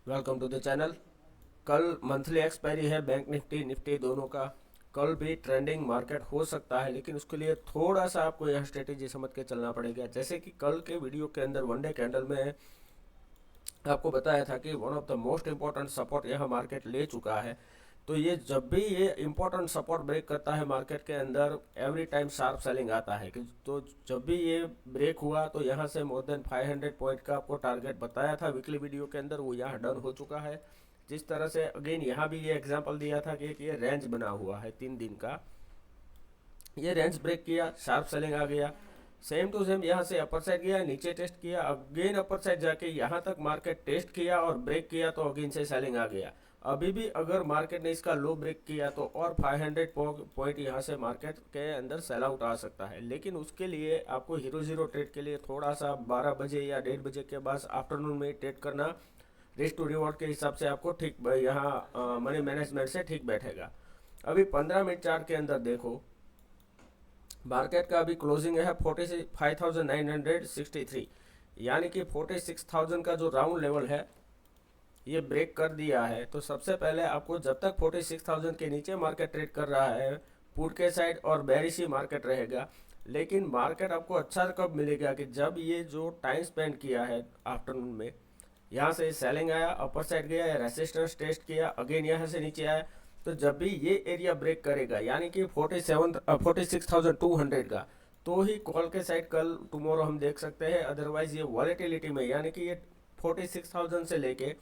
Welcome to the channel. कल monthly expiry है Bank Nifty Nifty दोनों का। कल भी ट्रेंडिंग मार्केट हो सकता है, लेकिन उसके लिए थोड़ा सा आपको यह स्ट्रेटेजी समझ के चलना पड़ेगा। जैसे कि कल के वीडियो के अंदर वन डे कैंडल में आपको बताया था कि one of the most important support यह मार्केट ले चुका है। तो ये जब भी ये इम्पोर्टेंट सपोर्ट ब्रेक करता है मार्केट के अंदर, एवरी टाइम शार्प सेलिंग आता है कि तो जब भी ये ब्रेक हुआ तो यहाँ से मोर देन 500 पॉइंट का आपको टारगेट बताया था वीकली वीडियो के अंदर, वो यहाँ डन हो चुका है। जिस तरह से अगेन यहाँ भी ये एग्जांपल दिया था कि ये रेंज बना हुआ है 3 दिन का, ये रेंज ब्रेक किया, शार्प सेलिंग आ गया। सेम टू सेम यहाँ से अपर साइड गया, नीचे टेस्ट किया, अगेन अपर साइड जाके यहाँ तक मार्केट टेस्ट किया और ब्रेक किया, तो अगेन से सेलिंग आ गया। अभी भी अगर मार्केट ने इसका लो ब्रेक किया तो और 500 पॉइंट यहाँ से मार्केट के अंदर सेल आउट आ सकता है। लेकिन उसके लिए आपको हीरो जीरो ट्रेड के लिए थोड़ा सा 12 बजे या 1:30 बजे के बाद आफ्टरनून में ट्रेड करना रिस्क टू रिवॉर्ड के हिसाब से आपको ठीक यहाँ मनी मैनेजमेंट से ठीक बैठेगा। अभी 15 मिनट चार्ट के अंदर देखो, मार्केट का अभी क्लोजिंग है 45,963, यानी कि 46,000 का जो राउंड लेवल है ये ब्रेक कर दिया है। तो सबसे पहले आपको, जब तक 46,000 के नीचे मार्केट ट्रेड कर रहा है, पुट के साइड और बेरिश ही मार्केट रहेगा। लेकिन मार्केट आपको अच्छा कब मिलेगा कि जब ये जो टाइम स्पेंड किया है आफ्टरनून में, यहाँ से सेलिंग आया, अपर साइड गया, रेसिस्टेंस टेस्ट किया, अगेन यहाँ से नीचे आया। तो जब भी ये एरिया ब्रेक करेगा, यानी कि 46,200 का, तो ही कॉल के साइड कल टुमारो हम देख सकते हैं। अदरवाइज ये वॉलेटिलिटी में, यानी कि ये 46,000 से लेके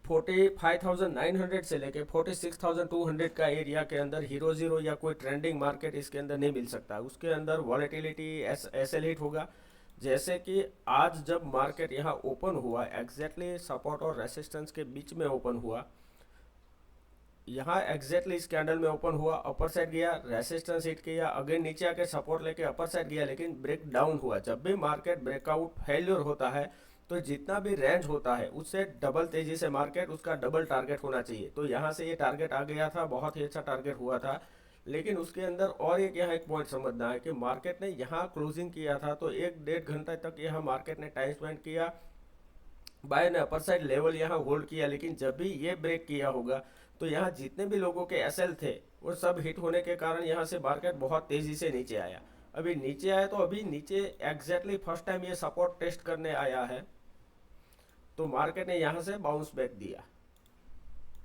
45,900 से लेके 46,200 का एरिया के अंदर हीरो जीरो या कोई ट्रेंडिंग मार्केट इसके अंदर नहीं मिल सकता। उसके अंदर वॉलेटिलिटी ऐसे हिट होगा जैसे कि आज जब मार्केट यहाँ ओपन हुआ, एग्जैक्टली सपोर्ट और रेसिस्टेंस के बीच में ओपन हुआ, यहाँ एग्जैक्टली इस कैंडल में ओपन हुआ, अपर साइड गया, रेसिस्टेंस हिट किया, अगेन नीचे आके सपोर्ट लेके अपर साइड गया, लेकिन ब्रेक डाउन हुआ। जब भी मार्केट ब्रेकआउट फेल्योर होता है तो जितना भी रेंज होता है उससे डबल तेजी से मार्केट, उसका डबल टारगेट होना चाहिए। तो यहाँ से ये टारगेट आ गया था, बहुत ही अच्छा टारगेट हुआ था। लेकिन उसके अंदर और एक यहाँ एक पॉइंट समझना है कि मार्केट ने यहाँ क्लोजिंग किया था तो 1-1.5 घंटा तक यहाँ मार्केट ने टाइम स्पेंड किया, बाय ने अपर साइड लेवल यहाँ होल्ड किया। लेकिन जब भी ये ब्रेक किया होगा तो यहाँ जितने भी लोगों के एसएल थे वो सब हिट होने के कारण यहाँ से मार्केट बहुत तेजी से नीचे आया। अभी नीचे आया तो अभी नीचे एग्जैक्टली फर्स्ट टाइम ये सपोर्ट टेस्ट करने आया है, तो मार्केट ने यहाँ से बाउंस बैक दिया,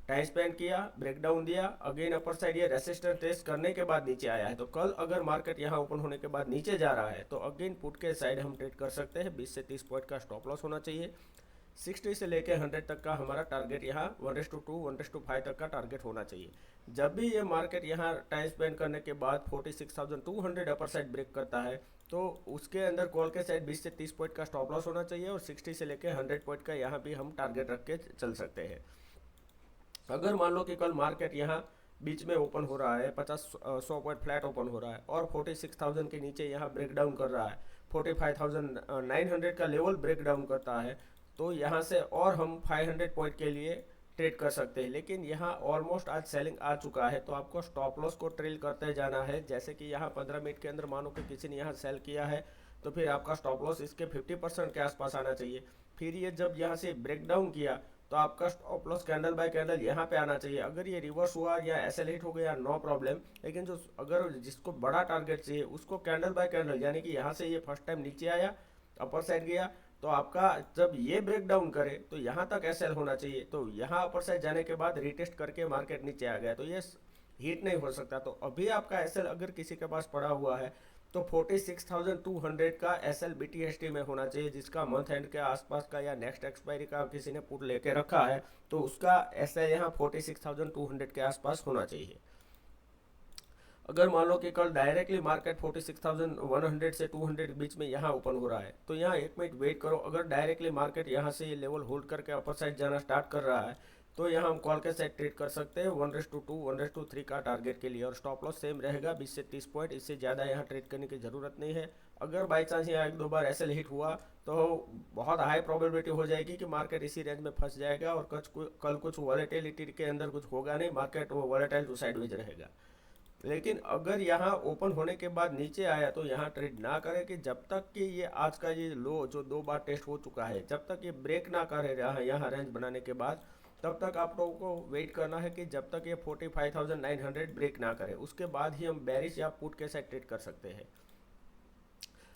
टाइम स्पेंड किया, ब्रेकडाउन दिया, अगेन अपर साइड ये रेसिस्टेंस टेस्ट करने के बाद नीचे आया है। तो कल अगर मार्केट यहाँ ओपन होने के बाद नीचे जा रहा है तो अगेन पुट के साइड हम ट्रेड कर सकते हैं। 20 से 30 पॉइंट का स्टॉप लॉस होना चाहिए। 60 से लेके 100 तक का हमारा टारगेट यहाँ 1:2 1:5 तक का टारगेट होना चाहिए। जब भी ये मार्केट यहाँ टाइम स्पेंड करने के बाद 46,200 अपर साइड ब्रेक करता है तो उसके अंदर कॉल के साइड 20 से 30 पॉइंट का स्टॉप लॉस होना चाहिए, और 60 से लेके 100 पॉइंट का यहाँ भी हम टारगेट रख के चल सकते हैं। अगर मान लो कि कल मार्केट यहाँ बीच में ओपन हो रहा है, 100 पॉइंट फ्लैट ओपन हो रहा है और 46,000 के नीचे यहाँ ब्रेक डाउन कर रहा है, 45,900 का लेवल ब्रेक डाउन करता है, तो यहाँ से और हम 500 पॉइंट के लिए ट्रेड कर सकते हैं। लेकिन यहाँ ऑलमोस्ट आज सेलिंग आ चुका है, तो आपको स्टॉप लॉस को ट्रेल करते जाना है। जैसे कि यहाँ 15 मिनट के अंदर मानो कि किसी ने यहाँ सेल किया है, तो फिर आपका स्टॉप लॉस इसके 50% के आसपास आना चाहिए। फिर ये जब यहाँ से ब्रेक डाउन किया तो आपका stop loss candle bye candle यहाँ पे आना चाहिए। अगर ये रिवर्स हुआ या एसएल हिट हो गया, नो प्रॉब्लम। लेकिन जो अगर जिसको बड़ा टारगेट चाहिए उसको कैंडल बाय कैंडल, यानी कि यहाँ से ये फर्स्ट टाइम नीचे आया, अपर साइड गया, तो आपका जब ये ब्रेक डाउन करे तो यहाँ तक एसएल होना चाहिए। तो यहाँ अपर साइड जाने के बाद रिटेस्ट करके मार्केट नीचे आ गया तो ये हिट नहीं हो सकता। तो अभी आपका एसएल अगर किसी के पास पड़ा हुआ है तो 46,200 का एसएल बीटीएसटी में होना चाहिए, जिसका मंथ एंड के आसपास का या नेक्स्ट एक्सपायरी का किसी ने पुट लेके रखा है तो उसका एसएल यहाँ 46,200 के आसपास होना चाहिए। अगर मान लो कि कल डायरेक्टली मार्केट 46,100 से 200 के बीच में यहाँ ओपन हो रहा है तो यहाँ 1 मिनट वेट करो। अगर डायरेक्टली मार्केट यहाँ से ये लेवल होल्ड करके अपर साइड जाना स्टार्ट कर रहा है तो यहाँ हम कॉल के साइड ट्रेड कर सकते हैं 1:2 1:3 का टारगेट के लिए, और स्टॉप लॉस सेम रहेगा 20 से 30 पॉइंट। इससे ज़्यादा यहाँ ट्रेड करने की ज़रूरत नहीं है। अगर बाई चांस यहाँ 1-2 बार ऐसे हिट हुआ तो बहुत हाई प्रोबेबिलिटी हो जाएगी कि मार्केट इसी रेंज में फंस जाएगा और कल कुछ वॉलेटिलिटी के अंदर कुछ होगा नहीं, मार्केट वो वॉलेटाइल टू साइडवेज रहेगा। लेकिन अगर यहाँ ओपन होने के बाद नीचे आया तो यहाँ ट्रेड ना करें कि जब तक कि ये आज का ये लो जो 2 बार टेस्ट हो चुका है, जब तक ये ब्रेक ना करे यहाँ रेंज बनाने के बाद, तब तक आप लोगों को वेट करना है कि जब तक ये 45,900 ब्रेक ना करे, उसके बाद ही हम बेरिश या पुट के साथ ट्रेड कर सकते हैं।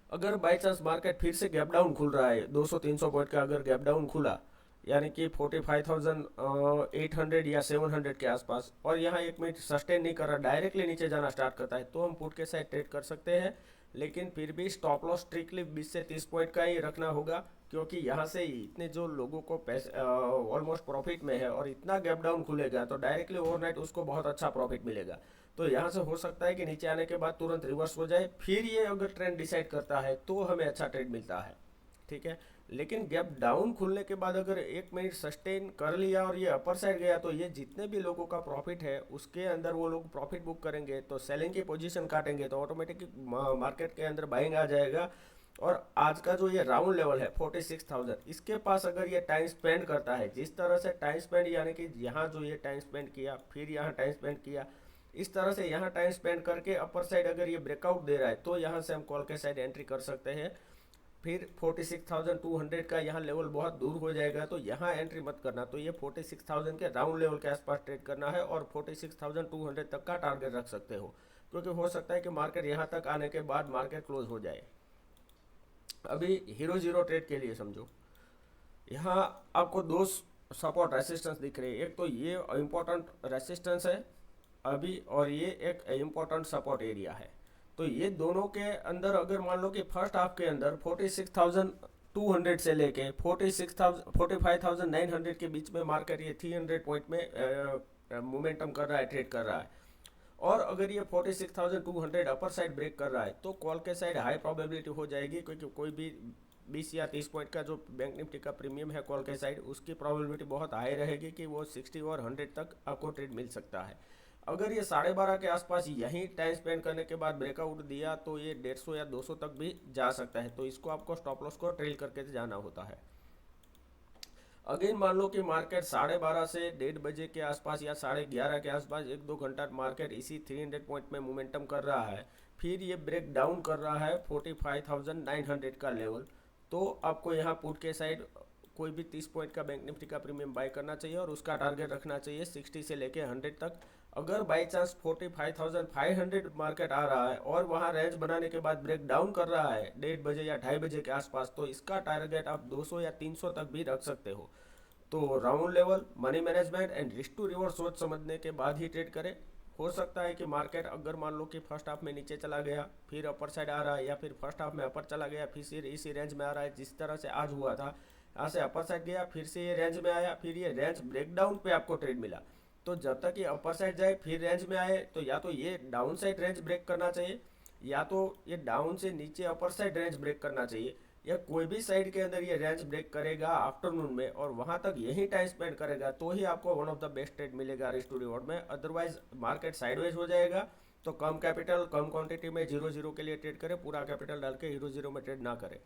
अगर बाई चांस मार्केट फिर से गैप डाउन खुल रहा है, 200-300 पॉइंट का अगर गैप डाउन खुला, यानी कि 45,800 या 700 के आसपास, और यहाँ 1 मिनट सस्टेन नहीं कर रहा, डायरेक्टली नीचे जाना स्टार्ट करता है, तो हम पुट के साथ ट्रेड कर सकते हैं। लेकिन फिर भी स्टॉप लॉस स्ट्रिक्टली 20 से 30 पॉइंट का ही रखना होगा, क्योंकि यहाँ से इतने जो लोगों को पैसे ऑलमोस्ट प्रॉफिट में है और इतना गैप डाउन खुलेगा तो डायरेक्टली ओवरनाइट उसको बहुत अच्छा प्रॉफिट मिलेगा। तो यहाँ से हो सकता है कि नीचे आने के बाद तुरंत रिवर्स हो जाए, फिर ये अगर ट्रेंड डिसाइड करता है तो हमें अच्छा ट्रेड मिलता है, ठीक है। लेकिन गैप डाउन खुलने के बाद अगर 1 मिनट सस्टेन कर लिया और ये अपर साइड गया, तो ये जितने भी लोगों का प्रॉफिट है उसके अंदर वो लोग प्रॉफिट बुक करेंगे, तो सेलिंग की पोजीशन काटेंगे, तो ऑटोमेटिक मार्केट के अंदर बाइंग आ जाएगा। और आज का जो ये राउंड लेवल है 46,000, इसके पास अगर ये टाइम स्पेंड करता है, जिस तरह से टाइम स्पेंड, यानी कि यहाँ जो ये टाइम स्पेंड किया, फिर यहाँ टाइम स्पेंड किया, इस तरह से यहाँ टाइम स्पेंड करके अपर साइड अगर ये ब्रेकआउट दे रहा है, तो यहाँ से हम कॉल के साइड एंट्री कर सकते हैं। फिर 46,200 का यहाँ लेवल बहुत दूर हो जाएगा, तो यहाँ एंट्री मत करना, तो ये 46,000 के राउंड लेवल के आसपास ट्रेड करना है और 46,200 तक का टारगेट रख सकते हो, क्योंकि हो सकता है कि मार्केट यहाँ तक आने के बाद मार्केट क्लोज हो जाए। अभी हीरो जीरो ट्रेड के लिए समझो, यहाँ आपको 2 सपोर्ट रेसिस्टेंस दिख रहे हैं, एक तो ये इम्पोर्टेंट रेसिस्टेंस है अभी, और ये एक इम्पोर्टेंट सपोर्ट एरिया है। तो ये दोनों के अंदर अगर मान लो कि फर्स्ट हाफ के अंदर 46,200 से लेके 45,900 के बीच में मार्केट ये 300 पॉइंट में मोमेंटम कर रहा है, ट्रेड कर रहा है, और अगर ये 46,200 अपर साइड ब्रेक कर रहा है, तो कॉल के साइड हाई प्रोबेबिलिटी हो जाएगी, क्योंकि कोई भी 20 या 30 पॉइंट का जो बैंक निफ्टी का प्रीमियम है कॉल के साइड, उसकी प्रोबेबिलिटी बहुत हाई रहेगी कि वो 60 और 100 तक आपको ट्रेड मिल सकता है। अगर ये 12:30 के आसपास यहीं टाइम स्पेंड करने के बाद ब्रेकआउट दिया, तो ये 150 या 200 तक भी जा सकता है, तो इसको आपको स्टॉप लॉस को ट्रेल करके जाना होता है। अगेन मान लो कि मार्केट 12:30 से 1:30 बजे के आसपास या 11:30 के आसपास 1-2 घंटा मार्केट इसी 300 पॉइंट में मोमेंटम कर रहा है, फिर ये ब्रेक डाउन कर रहा है 45,900 का लेवल, तो आपको यहाँ पुट के साइड कोई भी 30 पॉइंट का बैंक निफ्टी का प्रीमियम बाय करना चाहिए और उसका टारगेट रखना चाहिए 60 से लेके 100 तक। अगर बाई चांस 45,500 मार्केट आ रहा है और वहाँ रेंज बनाने के बाद ब्रेक डाउन कर रहा है 1:30 बजे या 2:30 बजे के आसपास, तो इसका टारगेट आप 200 या 300 तक भी रख सकते हो। तो round level, money management and risk to reward सोच समझने के बाद ही ट्रेड करें। हो सकता है कि मार्केट अगर मान लो कि फर्स्ट हाफ में नीचे चला गया, फिर अपर साइड आ रहा है, या फिर फर्स्ट हाफ में अपर चला गया, फिर इसी रेंज में आ रहा है जिस तरह से आज हुआ था, यहाँ से अपर साइड गया, फिर से ये रेंज में आया, फिर ये रेंज ब्रेकडाउन पे आपको ट्रेड मिला, तो जब तक ये अपर साइड जाए फिर रेंज में आए, तो या तो ये डाउन साइड रेंज ब्रेक करना चाहिए, या तो ये डाउन से नीचे अपर साइड रेंज ब्रेक करना चाहिए, या कोई भी साइड के अंदर ये रेंज ब्रेक करेगा आफ्टरनून में और वहां तक यही टाइम स्पेंड करेगा, तो ही आपको one of the best trade मिलेगा रिस्क टू रिवॉर्ड में। अदरवाइज मार्केट साइडवेज हो जाएगा, तो कम कैपिटल कम क्वांटिटी में 0-0 के लिए ट्रेड करें, पूरा कैपिटल डाल के हीरो जीरो में ट्रेड ना करें।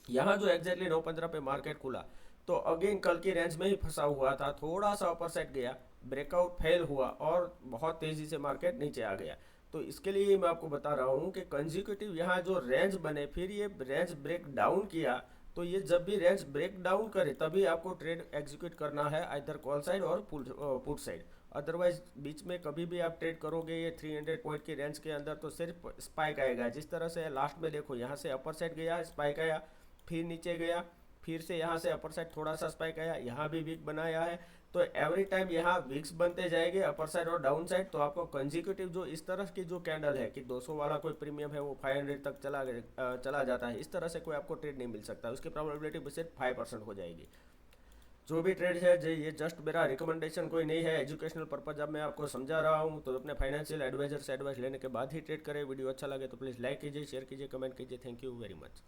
यहाँ जो एग्जैक्टली 9:15 पे मार्केट खुला, तो अगेन कल की रेंज में ही फंसा हुआ था, थोड़ा सा अपर साइड गया, ब्रेकआउट फेल हुआ और बहुत तेजी से मार्केट नीचे आ गया। तो इसके लिए मैं आपको बता रहा हूँ कि कंजिक्यूटिव यहाँ जो रेंज बने, फिर ये रेंज ब्रेक डाउन किया, तो ये जब भी रेंज ब्रेक डाउन करे तभी आपको ट्रेड एग्जीक्यूट करना है, आइदर कॉल साइड और पुट साइड। अदरवाइज बीच में कभी भी आप ट्रेड करोगे ये 300 पॉइंट की रेंज के अंदर, तो सिर्फ स्पाइक आएगा। जिस तरह से लास्ट में देखो, यहाँ से अपर साइड गया, स्पाइक आया, फिर नीचे गया, फिर से यहाँ से अपर साइड थोड़ा सा स्पाइक आया, यहाँ भी वीक बनाया है, तो एवरी टाइम यहाँ वीक्स बनते जाएंगे अपर साइड और डाउन साइड। तो आपको कंजिक्यूटिव जो इस तरह की जो कैंडल है कि 200 वाला कोई प्रीमियम है वो 500 तक चला जाता है, इस तरह से कोई आपको ट्रेड नहीं मिल सकता, उसकी प्रोबेबिलिटी सिर्फ 5% हो जाएगी। जो भी ट्रेड है ये जस्ट मेरा रिकमेंडेशन कोई नहीं है, एजुकेशनल पर्पज। अब मैं आपको समझा रहा हूँ, तो अपने फाइनेंशियल एडवाइजर से एडवाइस लेने के बाद ही ट्रेड करें। वीडियो अच्छा लगे तो प्लीज़ लाइक कीजिए, शेयर कीजिए, कमेंट कीजिए। Thank you very much.